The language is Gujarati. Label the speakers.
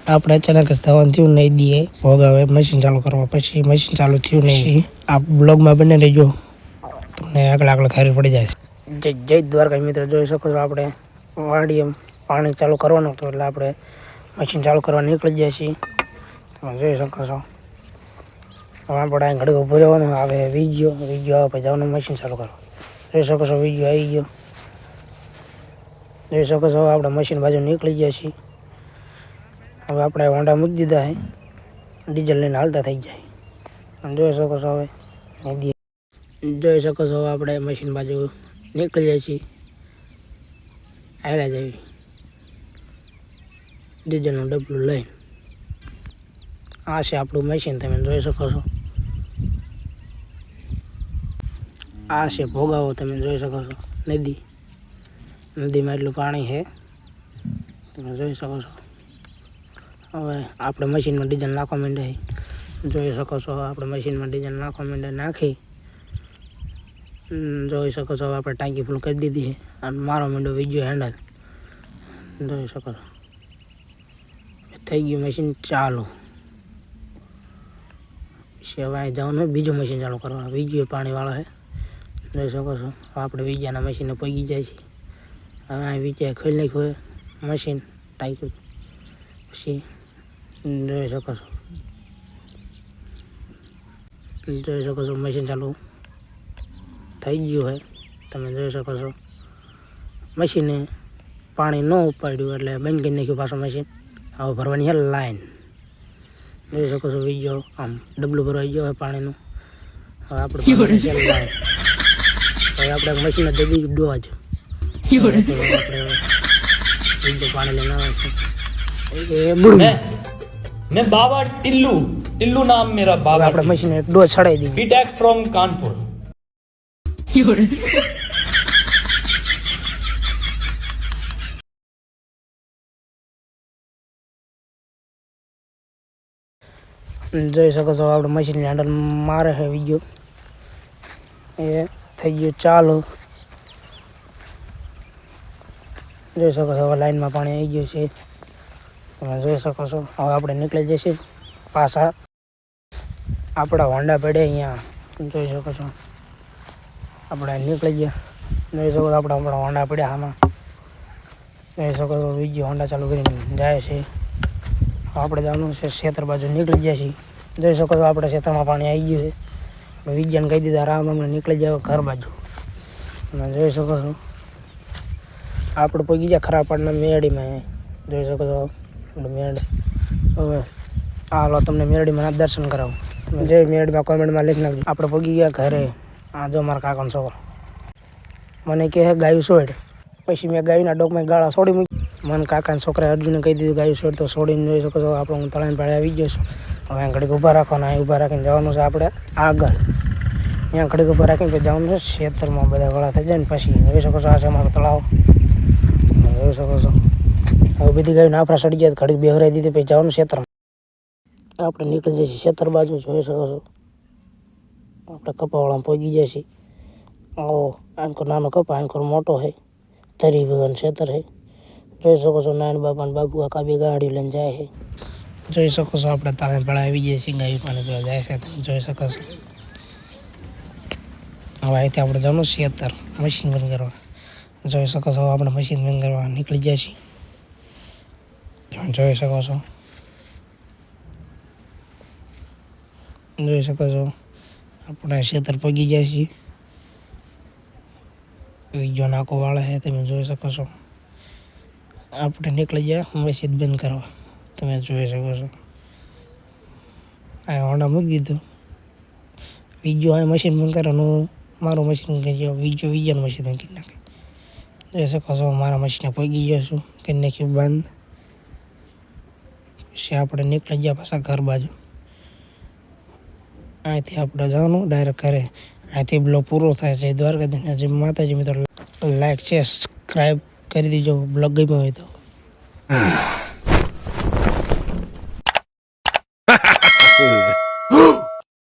Speaker 1: આપણે અચાનક જ થવાનું થયું નહીં દઈએ ભોગાવે મશીન ચાલુ કરવા પછી મશીન ચાલુ થયું નહીં. આ બ્લોગમાં બને રહેજો, તમને આગળ ખબર પડી જાય. જય દ્વારકા મિત્ર, જોઈ શકો છો આપણે વાડીએ પાણી ચાલુ કરવાનું હતું એટલે આપણે મશીન ચાલુ કરવા નીકળી જાય છીએ. તમે જોઈ શકો છો હવે આપણે અહીં ઘડીક ઊભું રહેવાનું. આવે વીજ્યો આવે પછી જવાનું મશીન ચાલુ કરવા. જોઈ શકો છો વીજ્યો આવી ગયો. જોઈ શકો છો આપણે મશીન બાજુ નીકળી ગયા છીએ. હવે આપણે હોન્ડા મૂકી દીધા છે, ડીઝલ લઈને હાલતા થઈ જાય. જોઈ શકો છો હવે જોઈ શકો છો આપણે મશીન બાજુ નીકળી જાય છીએ. હાલ્યા જઈએ ડીઝલનું ડબલું લઈને. આ છે આપણું મશીન, તમે જોઈ શકો છો. આ છે ભોગાવો, તમે જોઈ શકો છો. નદીમાં એટલું પાણી છે, તમે જોઈ શકો છો. હવે આપણે મશીનમાં ડીઝલ નાખવા માંડે, જોઈ શકો છો. આપણે મશીનમાં ડીઝલ નાખવા માંડે, નાખી જોઈ શકો છો. આપણે ટાંકી ફૂલ કરી દીધી છે અને મારો માંડો વીજ્યો હેન્ડલ. જોઈ શકો છો થઈ ગયું મશીન ચાલુ. હવે જવાનું બીજું મશીન ચાલુ કરવા. વીજ્યો પાણીવાળો છે, જોઈ શકો છો. આપણે વીજાના મશીને પગી જાય છે. હવે અહીં વીજ્યા ખોલી નાખ્યું મશીન ટાંકી. પછી જોઈ શકો છો મશીન ચાલુ થઈ ગયું છે, તમે જોઈ શકો છો. મશીને પાણી ન ઉપાડ્યું એટલે બંધ કરી નાખ્યું પાછું મશીન. હવે ભરવાની છે લાઈન. જોઈ શકો છો વીજો આમ ડબલું ભરવાઈ ગયો હોય પાણીનું. હવે આપણે લાઈન. હવે આપણે મશીન દઈ દીધું ડોજ. વીજો પાણી લઈને આવે છે.
Speaker 2: मैं बाबा टिल्लू नाम मेरा बाबा.
Speaker 1: આપણે મશીન ડોઝ ચડાવી દીધી.
Speaker 2: BTech from Kanpur.
Speaker 1: જોઈ શકો છો આપણે મશીન હેન્ડલ મારે છે વીજો. એ થઈ ગયું ચાલુ. જોઈ શકો છો હવે લાઈનમાં પાણી આવી ગયું છે, તમે જોઈ શકો છો. હવે આપણે નીકળી જઈશું પાછા આપણા હોન્ડા પડે અહીંયા. જોઈ શકો છો આપણે નીકળી ગયા. જોઈ શકો છો આપણા હોન્ડા પડ્યા આમાં. જોઈ શકો છો બીજી હોન્ડા ચાલુ કરીને જાય છે. આપણે જવાનું છે ખેતર બાજુ નીકળી જાય છીએ. જોઈ શકો છો આપણે ખેતરમાં પાણી આવી ગયું છે. વિજ્ઞાન કહી દીધા આરામ અમને નીકળી જાય ઘર બાજુ. તમે જોઈ શકો છો આપણે પગી ગયા ખરાબ પાડના મેરડીમાં. જોઈ શકો છો મેરડી. હવે હાલો તમને મેરડીમાં દર્શન કરાવું. તમે જઈ મેરડીમાં કોમેન્ટમાં લખી નાખજો. આપણે પગી ગયા ઘરે. આ જો મારા કાકાનો છોકરો મને કહે ગાયું છોડ. પછી મેં ગાયના ડોકમાં ગાળા છોડી મૂકી. મને કાકાના છોકરાએ અર્જુને કહી દીધું ગાયું છોડ, તો છોડીને જોઈ શકો છો આપણે હું તળાઈને પાડે આવી ગયો છું. હવે અહીં ઘડીક ઊભા રાખવાના. અહીં ઊભા રાખીને જવાનું છે આપણે આગળ. અહીંયા ઘડીક ઊભા રાખીને પછી જવાનું છે ખેતરમાં. બધા ગળા થઈ જાય ને પછી જોઈ શકો છો આ છે અમારો તળાવ. જોઈ શકો છો હવે બધી ગાયું નાફરા સડી જાય ઘડીક બેહરાઈ દીધી પછી જવાનું ખેતરમાં. આપણે નીકળી જઈએ છીએ ખેતર બાજુ. જોઈ શકો છો આપણે કપાવાળામાં પહોંચી જાય છીએ. આવો આનકો નાનો કપા, આનકો મોટો છે. તરી વગર ખેતર છે. જોઈ શકો છો નાન બાપા બાબુ આખા બે ગાડી લઈને જાય છે. જોઈ શકો છો આપણે તાળે પડા આવી જઈએ છીએ. ગાયું પાણી પીવા જાય છે, તમે જોઈ શકો છો. હવે અહીંથી આપણે જવાનું ખેતર મશીન બંધ કરવા. જોઈ શકો છો આપણે મશીન બંધ કરવા નીકળી જાય છીએ. તમે જોઈ શકો છો. જોઈ શકો છો આપણે ખેતર પગી જાય છીએ. વીજો નાકો વાળા છે, તમે જોઈ શકો છો. આપણે નીકળી ગયા મશીન બંધ કરવા. તમે જોઈ શકો છો આ હોન્ડા મૂકી દીધું. વીજો આ મશીન બંધ કરવાનું. મારું મશીન કરી વીજાનું મશીન કરી નાખે. જોઈ શકો છો મારા મશીને પગી ગયો છું. કરી નાખ્યું બંધ. પછી આપણે નીકળી ગયા પાછા ઘર બાજુ. અહીંથી આપણે જવાનું ડાયરેક્ટ ઘરે. અહીંથી બ્લોગ પૂરો થાય છે. દ્વારકાધીશ જય માતાજી. મિત્રો લાઈક શેર સબસ્ક્રાઈબ કરી દીજો બ્લોગ ગમ્યો હોય તો.